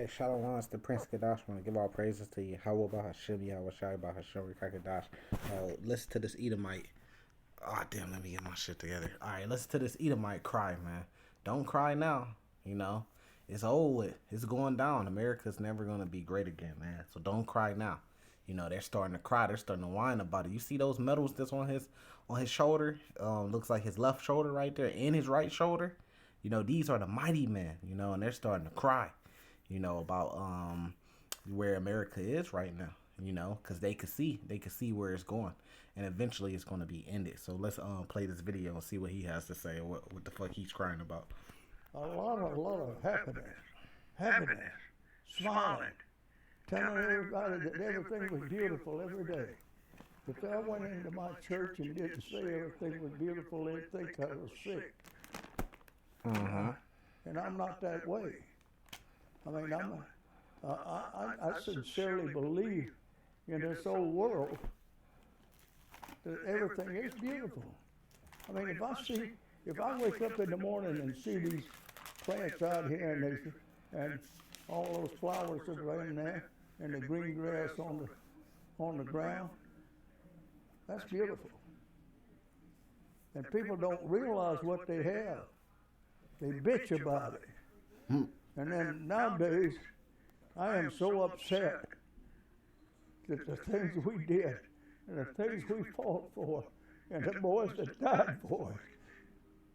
Hey, Shalom, it's the Prince Kadash. I want to give all praises to you. How about Hashem, Yahweh about Hashem, Kadash. Listen to this Edomite. Oh, damn, let me get my shit together. All right, listen to this Edomite cry, man. Don't cry now. You know, it's old with. It's going down. America's never going to be great again, man. So don't cry now. You know, they're starting to cry. They're starting to whine about it. You see those medals that's on his shoulder? Looks like his left shoulder right there and his right shoulder. You know, these are the mighty men, you know, and they're starting to cry, you know, about where America is right now, you know, because they could see where it's going, and eventually it's going to be ended. So let's play this video and see what he has to say, and what the fuck he's crying about. A lot of happiness, smiling, telling everybody that everything was beautiful every day. If I went into my church and didn't say everything was beautiful, they'd think I was sick. And I'm not that way. I mean, I sincerely believe in this old world that everything is beautiful. I mean, if I wake up in the morning and see these plants out here and all those flowers that are in there and the green grass on the ground, that's beautiful. And people don't realize what they have. They bitch about it. And then nowadays, I am so upset that the things we did and the things we fought for and the boys that died for it,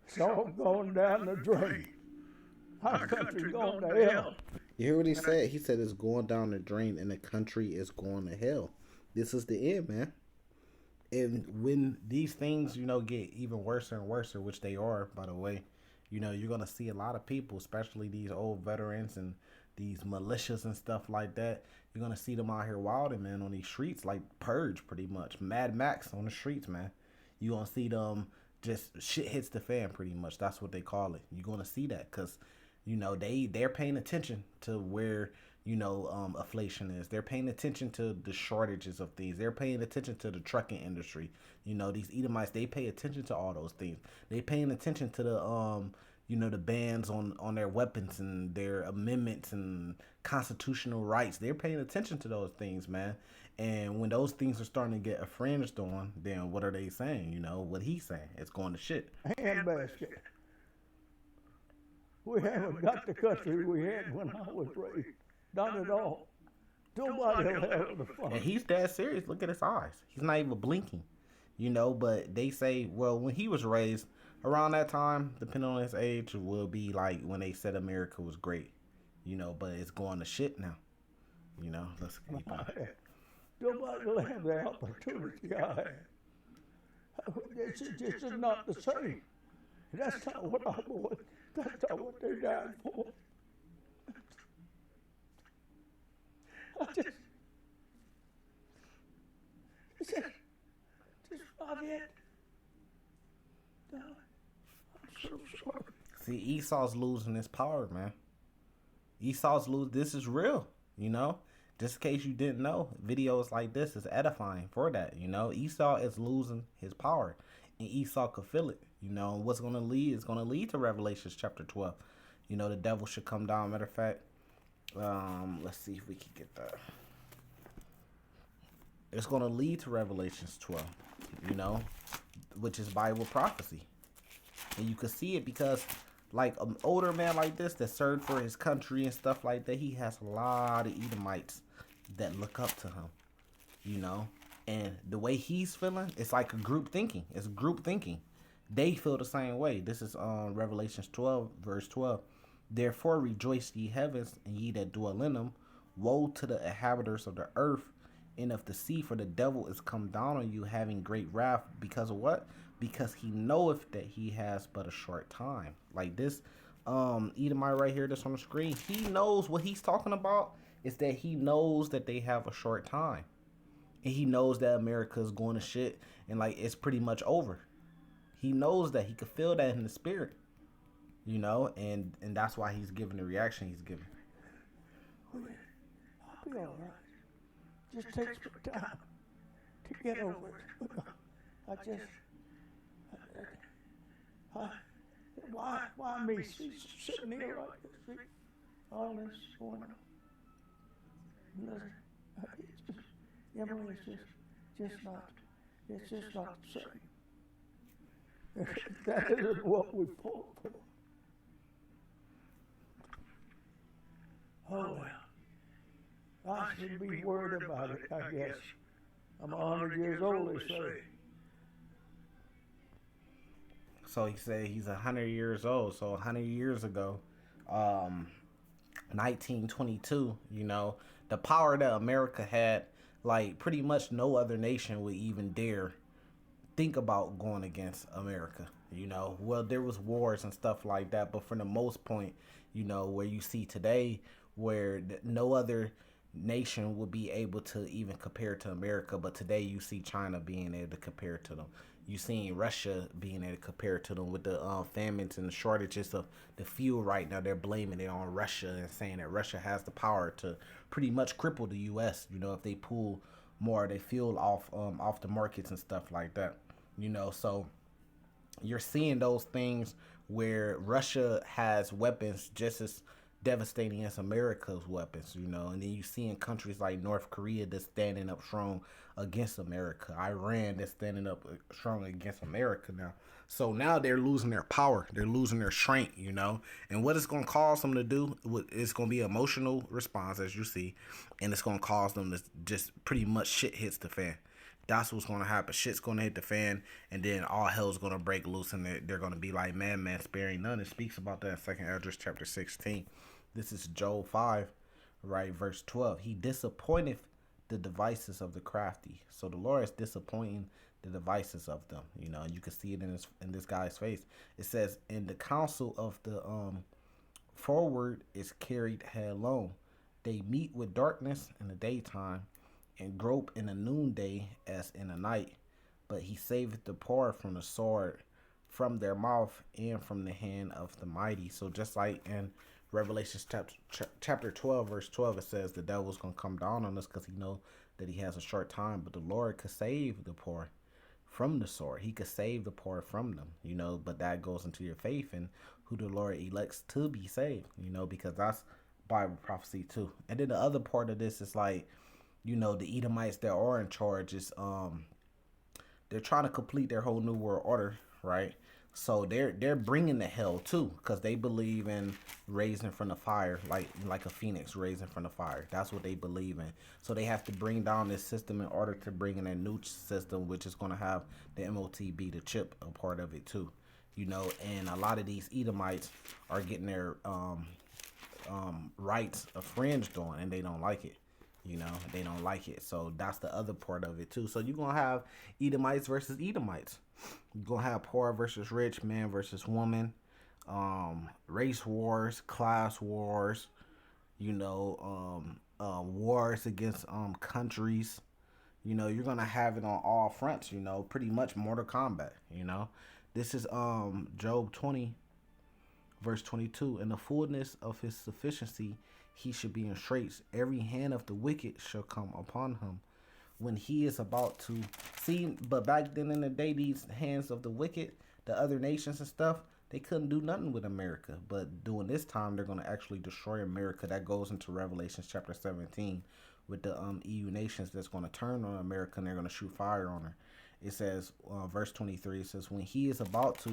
it's all going down the drain. Our country's going to hell. You hear what he said? He said it's going down the drain and the country is going to hell. This is the end, man. And when these things, you know, get even worse and worse, which they are, by the way, you know, you're going to see a lot of people, especially these old veterans and these militias and stuff like that. You're going to see them out here wilding, man, on these streets, like Purge, pretty much. Mad Max on the streets, man. You're going to see them just shit hits the fan, pretty much. That's what they call it. You're going to see that because, you know, they're paying attention to where, you know, inflation is. They're paying attention to the shortages of things. They're paying attention to the trucking industry. You know, these Edomites, they pay attention to all those things. They paying attention to the, you know, the bans on their weapons and their amendments and constitutional rights. They're paying attention to those things, man. And when those things are starting to get infringed on, then what are they saying? You know, what he's saying, it's going to shit. Handbasket. We haven't got the country we had when I was raised. Not at all. Nobody will have the fun. And he's that serious. Look at his eyes. He's not even blinking. You know, but they say, well, when he was raised, around that time, depending on his age, will be like when they said America was great. You know, but it's going to shit now. You know, let's keep on. Nobody will have the opportunity I had. This is not the same. That's not what I want. That's not what they died for. This is not it. No, I'm so sorry. See, Esau's losing his power, man. Esau's losing. This is real, you know. Just in case you didn't know, videos like this is edifying for that, you know. Esau is losing his power, and Esau could feel it, you know. And what's going to lead is going to lead to Revelations chapter 12. You know, the devil should come down. Matter of fact, let's see if we can get that. It's going to lead to Revelations 12, you know, which is Bible prophecy. And you can see it because, like, an older man like this that served for his country and stuff like that, he has a lot of Edomites that look up to him, you know. And the way he's feeling, it's like a group thinking. It's group thinking. They feel the same way. This is Revelations 12, verse 12. Therefore rejoice ye heavens, and ye that dwell in them. Woe to the inhabitants of the earth and of the sea, for the devil is come down on you, having great wrath. Because of what? Because he knoweth that he has but a short time. Like this Edomite right here that's on the screen, he knows what he's talking about is that he knows that they have a short time. And he knows that America is going to shit and like it's pretty much over. He knows that. He could feel that in the spirit. You know, and that's why he's giving the reaction he's giving. I'll be all right. Just takes me time to get over it. Why me sitting here like this? All this going on. Listen, Emily, just not, it's just not the same. That isn't what we fought for. Oh well, I should be worried about it, I guess. I'm 100 years old, they say. So he said he's 100 years old. So 100 years ago, um, 1922. The power that America had, like pretty much no other nation would even dare think about going against America. Well, there was wars and stuff like that, but for the most point, where you see today, where no other nation would be able to even compare to America, but today you see China being able to compare to them. You seen Russia being able to compare to them with the famines and the shortages of the fuel right now. They're blaming it on Russia and saying that Russia has the power to pretty much cripple the U.S. If they pull more of their fuel off the markets and stuff like that. So you're seeing those things where Russia has weapons just as devastating as America's weapons, and then you see in countries like North Korea that's standing up strong against America, Iran that's standing up strong against America now. So now they're losing their power, they're losing their strength, and what it's going to cause them to do, it's going to be an emotional response, as you see, and it's going to cause them to just pretty much shit hits the fan. That's what's going to happen. Shit's going to hit the fan, and then all hell's going to break loose, and they're going to be like, man, sparing none. It speaks about that in 2nd Esdras chapter 16. This is Job 5, right, verse 12. He disappointeth the devices of the crafty. So the Lord is disappointing the devices of them. You can see it in this guy's face. It says, in the counsel of the forward is carried headlong. They meet with darkness in the daytime, and grope in the noonday as in the night. But he saveth the poor from the sword, from their mouth, and from the hand of the mighty. So just like in Revelation chapter 12, verse 12, it says the devil's going to come down on us because he knows that he has a short time. But the Lord could save the poor from the sword. He could save the poor from them, but that goes into your faith and who the Lord elects to be saved, because that's Bible prophecy too. And then the other part of this is like, the Edomites that are in charge is they're trying to complete their whole new world order, right? So they're bringing the hell too, because they believe in raising from the fire, like a phoenix raising from the fire. That's what they believe in. So they have to bring down this system in order to bring in a new system, which is going to have the MOTB, the chip, a part of it too. And a lot of these Edomites are getting their rights infringed on, and they don't like it. They don't like it. So that's the other part of it too. So you're going to have Edomites versus Edomites. You're going to have poor versus rich, man versus woman, race wars, class wars, wars against countries. You're going to have it on all fronts, pretty much Mortal Kombat, This is Job 20, verse 22. In the fullness of his sufficiency, he should be in straits. Every hand of the wicked shall come upon him. When he is about to see, but back then in the day, these hands of the wicked, the other nations and stuff, they couldn't do nothing with America. But during this time, they're going to actually destroy America. That goes into Revelation chapter 17 with the EU nations that's going to turn on America and they're going to shoot fire on her. It says, verse 23, it says, when he is about to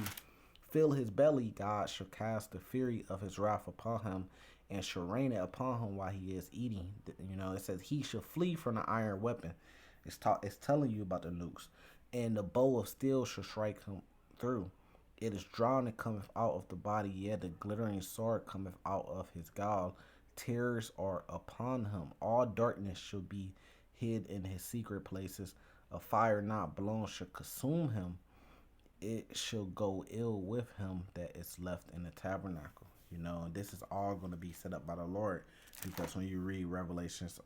fill his belly, God shall cast the fury of his wrath upon him and shall rain it upon him while he is eating. It says he shall flee from the iron weapon. It's telling you about the nukes. And the bow of steel shall strike him through. It is drawn and cometh out of the body, yet the glittering sword cometh out of his gall. Terrors are upon him. All darkness shall be hid in his secret places. A fire not blown shall consume him. It shall go ill with him that is left in the tabernacle. This is all going to be set up by the Lord, because when you read Revelations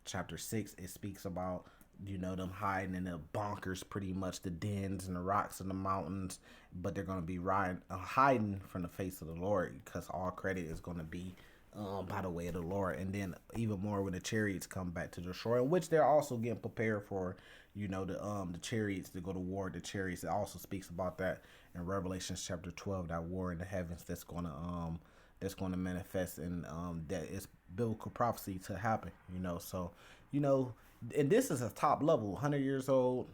chapter 6, it speaks about them hiding in the bunkers, pretty much the dens and the rocks and the mountains, but they're going to be hiding from the face of the Lord, because all credit is going to be by the way of the Lord. And then even more when the chariots come back to destroy, which they're also getting prepared for, the chariots to go to war. The chariots, it also speaks about that in Revelation chapter 12, that war in the heavens that's going to manifest, and that it's biblical prophecy to happen. So you know, and this is a top level, 100 years old.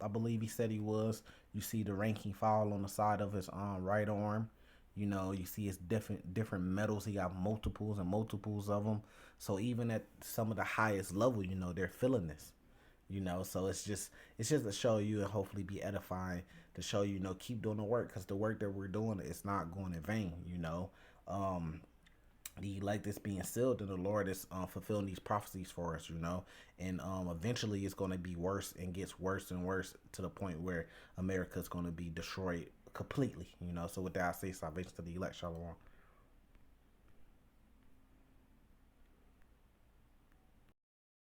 I believe he said he was. You see the ranking file on the side of his right arm. You see his different medals. He got multiples and multiples of them. So even at some of the highest level, they're feeling this. So it's just to show you and hopefully be edifying, to show keep doing the work, because the work that we're doing is not going in vain. Um, the elect is being sealed, and the Lord is fulfilling these prophecies for us, and eventually it's going to be worse and gets worse and worse to the point where America is going to be destroyed completely. So with that, I say salvation to the elect. Shalom.